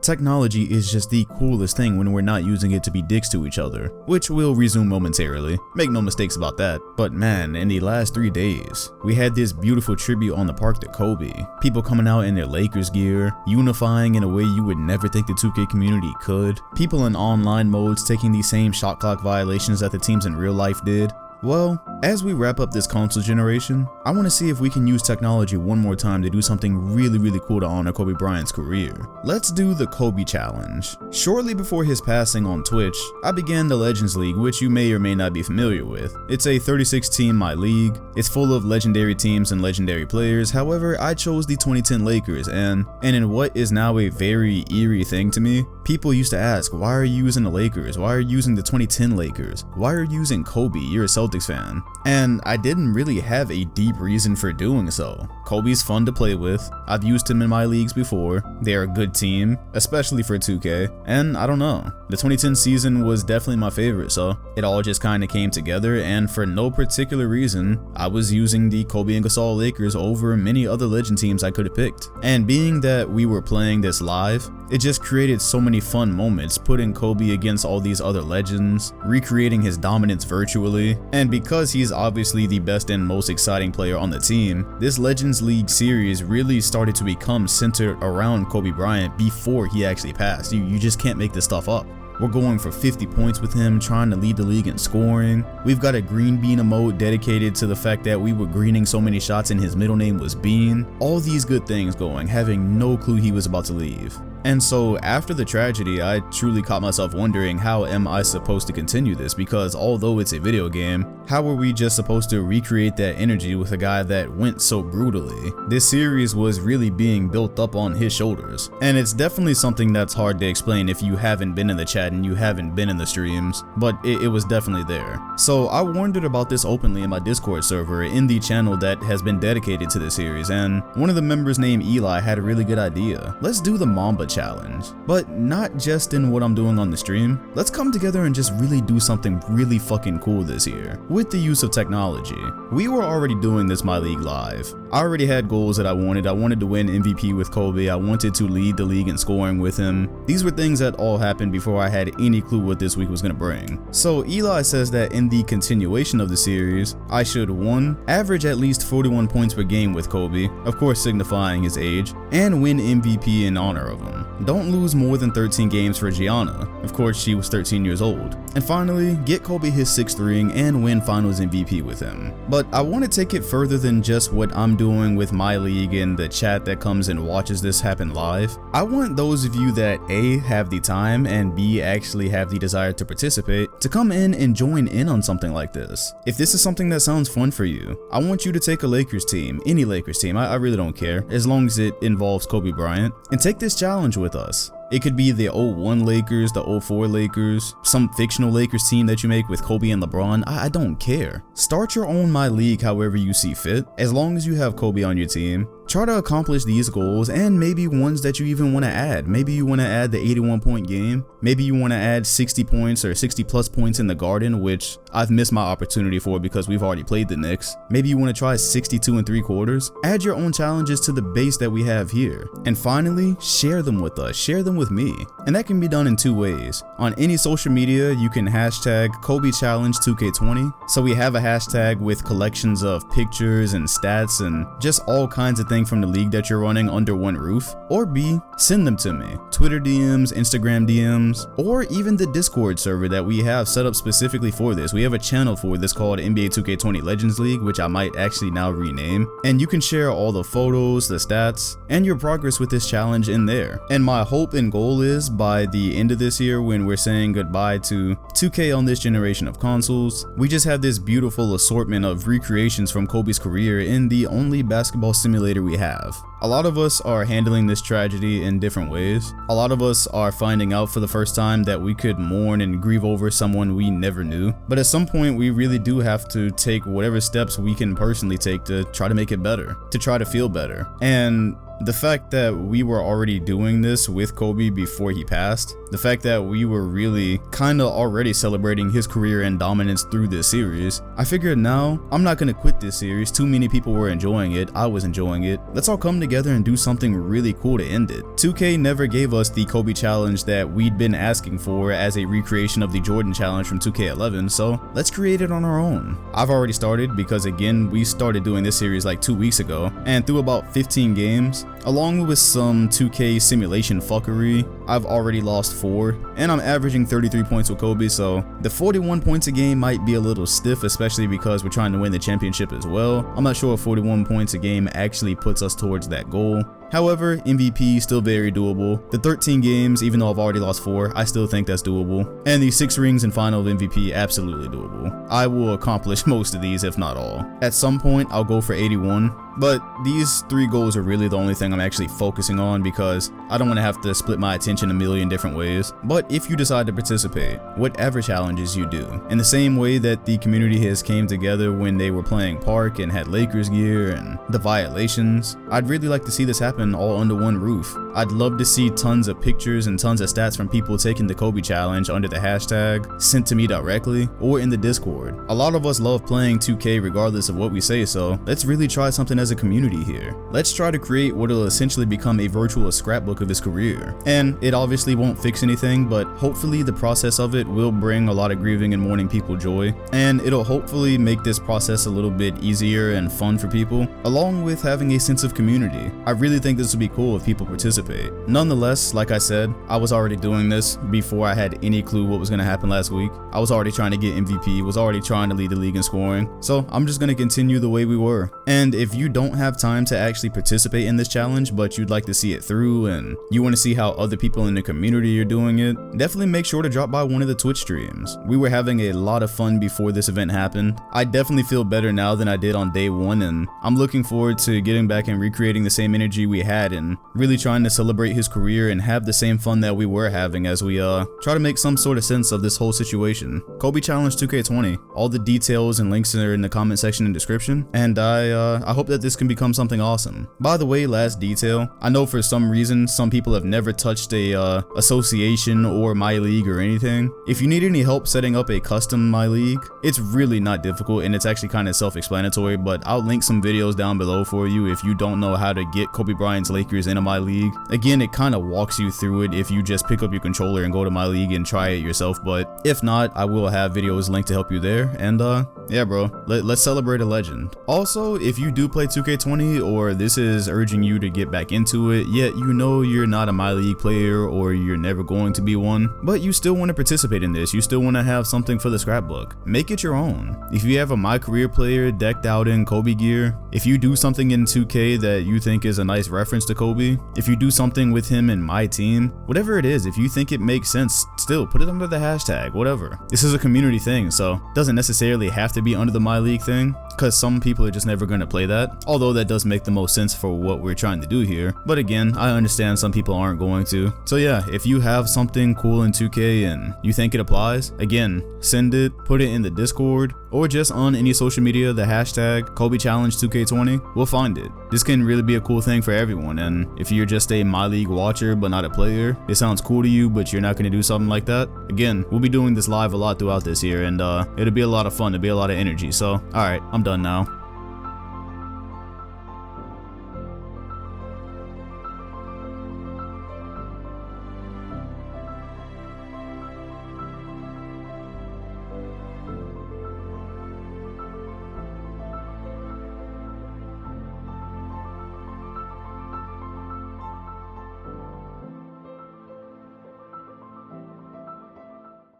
technology is just the coolest thing when we're not using it to be dicks to each other, which we'll resume momentarily. Make no mistakes about that. But man, in the last 3 days, we had this beautiful tribute on the park to Kobe. People coming out in their Lakers gear, unifying in a way you would never think the 2K community could. People in online modes taking these same shot clock violations that the teams in real life did. Well, as we wrap up this console generation, I want to see if we can use technology one more time to do something really cool to honor Kobe Bryant's career. Let's do the Kobe Challenge. Shortly before his passing on Twitch, I began the Legends League, which you may or may not be familiar with. It's a 36-team My League. It's full of legendary teams and legendary players. However, I chose the 2010 Lakers, and in what is now a very eerie thing to me, people used to ask, why are you using the Lakers? Why are you using the 2010 Lakers? Why are you using Kobe? You're a Celtics fan. And I didn't really have a deep reason for doing so. Kobe's fun to play with. I've used him in my leagues before. They're a good team, especially for 2K. And I don't know, the 2010 season was definitely my favorite, so it all just kind of came together, and for no particular reason, I was using the Kobe and Gasol Lakers over many other legend teams I could have picked. And being that we were playing this live, it just created so many fun moments, putting Kobe against all these other legends, recreating his dominance virtually, and because he's obviously the best and most exciting player on the team, this Legends League series really started to become centered around Kobe Bryant before he actually passed. You just can't make this stuff up. We're going for 50 points with him, trying to lead the league in scoring. We've got a green bean emote dedicated to the fact that we were greening so many shots and his middle name was Bean. All these good things going, having no clue he was about to leave. And so after the tragedy, I truly caught myself wondering, how am I supposed to continue this? Because although it's a video game, how are we just supposed to recreate that energy with a guy that went so brutally? This series was really being built up on his shoulders. And it's definitely something that's hard to explain if you haven't been in the chat and you haven't been in the streams, but it was definitely there. So I wondered about this openly in my Discord server in the channel that has been dedicated to this series, and one of the members named Eli had a really good idea. Let's do the Mamba Challenge, but not just in what I'm doing on the stream. Let's come together and just really do something really fucking cool this year with the use of technology. We were already doing this My League live. I already had goals that I wanted. I wanted to win MVP with Kobe. I wanted to lead the league in scoring with him. These were things that all happened before I had any clue what this week was going to bring. So Eli says that in the continuation of the series, I should 1. Average at least 41 points per game with Kobe, of course signifying his age, and win MVP in honor of him. Don't lose more than 13 games for Gianna, of course she was 13 years old. And finally, get Kobe his 6th ring and win finals MVP with him. But I want to take it further than just what I'm doing with my league and the chat that comes and watches this happen live. I want those of you that A, have the time, and B, actually have the desire to participate, to come in and join in on something like this. If this is something that sounds fun for you, I want you to take a Lakers team, any Lakers team, I really don't care, as long as it involves Kobe Bryant, and take this challenge with us. It could be the 01 Lakers, the 04 Lakers, some fictional Lakers team that you make with Kobe and LeBron. I don't care. Start your own My League however you see fit, as long as you have Kobe on your team. Try to accomplish these goals, and maybe ones that you even want to add. Maybe you want to add the 81-point game. Maybe you want to add 60 points or 60 plus points in the Garden, which I've missed my opportunity for because we've already played the Knicks. Maybe you want to try 62 3/4. Add your own challenges to the base that we have here. And finally, share them with us. Share them with me. And that can be done in 2 ways. On any social media, you can hashtag Kobe Challenge 2K20. So we have a hashtag with collections of pictures and stats and just all kinds of things from the league that you're running under one roof. Or B, send them to me. Twitter DMs, Instagram DMs, or even the Discord server that we have set up specifically for this. We have a channel for this called NBA 2K20 Legends League, which I might actually now rename. And you can share all the photos, the stats, and your progress with this challenge in there. And my hope and goal is by the end of this year, when we're saying goodbye to 2K on this generation of consoles, we just have this beautiful assortment of recreations from Kobe's career in the only basketball simulator we have. A lot of us are handling this tragedy in different ways. A lot of us are finding out for the first time that we could mourn and grieve over someone we never knew. But at some point, we really do have to take whatever steps we can personally take to try to make it better, to try to feel better. And The fact that we were already doing this with Kobe before he passed, the fact that we were really kinda already celebrating his career and dominance through this series, I figured now, I'm not gonna quit this series. Too many people were enjoying it, I was enjoying it. Let's all come together and do something really cool to end it. 2K never gave us the Kobe challenge that we'd been asking for as a recreation of the Jordan challenge from 2K11, so let's create it on our own. I've already started because again, we started doing this series like 2 weeks ago, and through about 15 games, along with some 2K simulation fuckery, I've already lost 4, and I'm averaging 33 points with Kobe, so the 41 points a game might be a little stiff, especially because we're trying to win the championship as well. I'm not sure if 41 points a game actually puts us towards that goal. However, MVP still very doable. The 13 games, even though I've already lost 4, I still think that's doable. And the 6 rings and final of MVP, absolutely doable. I will accomplish most of these, if not all. At some point, I'll go for 81, but these 3 goals are really the only thing I'm actually focusing on because I don't want to have to split my attention a million different ways. But if you decide to participate, whatever challenges you do, in the same way that the community has came together when they were playing Park and had Lakers gear and the violations, I'd really like to see this happen all under one roof. I'd love to see tons of pictures and tons of stats from people taking the Kobe challenge under the hashtag sent to me directly or in the Discord. A lot of us love playing 2K regardless of what we say, so let's really try something as a community here. Let's try to create what will essentially become a virtual scrapbook of his career. And it obviously won't fix anything, but hopefully the process of it will bring a lot of grieving and mourning people joy, and it'll hopefully make this process a little bit easier and fun for people, along with having a sense of community. I really think this would be cool if people participate. Nonetheless, like I said, I was already doing this before I had any clue what was going to happen last week. I was already trying to get MVP, was already trying to lead the league in scoring, so I'm just going to continue the way we were. And if you don't have time to actually participate in this challenge, but you'd like to see it through and you want to see how other people in the community are doing it, definitely make sure to drop by one of the Twitch streams. We were having a lot of fun before this event happened. I definitely feel better now than I did on day 1, and I'm looking forward to getting back and recreating the same energy we had and really trying to celebrate his career and have the same fun that we were having as we try to make some sort of sense of this whole situation. Kobe Challenge 2K20. All the details and links are in the comment section and description, and I hope that this can become something awesome. By the way, last detail, I know for some reason some people have never touched a association or My League or anything. If you need any help setting up a custom My League, it's really not difficult and it's actually kind of self-explanatory, but I'll link some videos down below for you if you don't know how to get Kobe Bryant's Lakers into My League. Again, it kind of walks you through it if you just pick up your controller and go to My League and try it yourself, but if not, I will have videos linked to help you there. And yeah bro, let's celebrate a legend. Also, if you do play 2K20 or this is urging you to get back into it, yet you know you're not a My League player or you're never going to be one, but you still want to participate in this, you still want to have something for the scrapbook, make it your own. If you have a My Career player decked out in Kobe gear, if you do something in 2K that you think is a nice reference to Kobe, if you do something with him in My Team, whatever it is, if you think it makes sense, still put it under the hashtag, whatever. This is a community thing, so it doesn't necessarily have to be under the My League thing, because some people are just never going to play that, although that does make the most sense for what we're trying to do here. But again, I understand some people aren't going to. So yeah, if you have something cool in 2K and you think it applies, again, send it, put it in the Discord, or just on any social media, the hashtag Kobe Challenge 2K20, we'll find it. This can really be a cool thing for everyone, and if you're just a My League watcher but not a player, it sounds cool to you but you're not going to do something like that, again, we'll be doing this live a lot throughout this year, and it'll be a lot of fun, it'll be a lot of energy. So alright, I'm done now.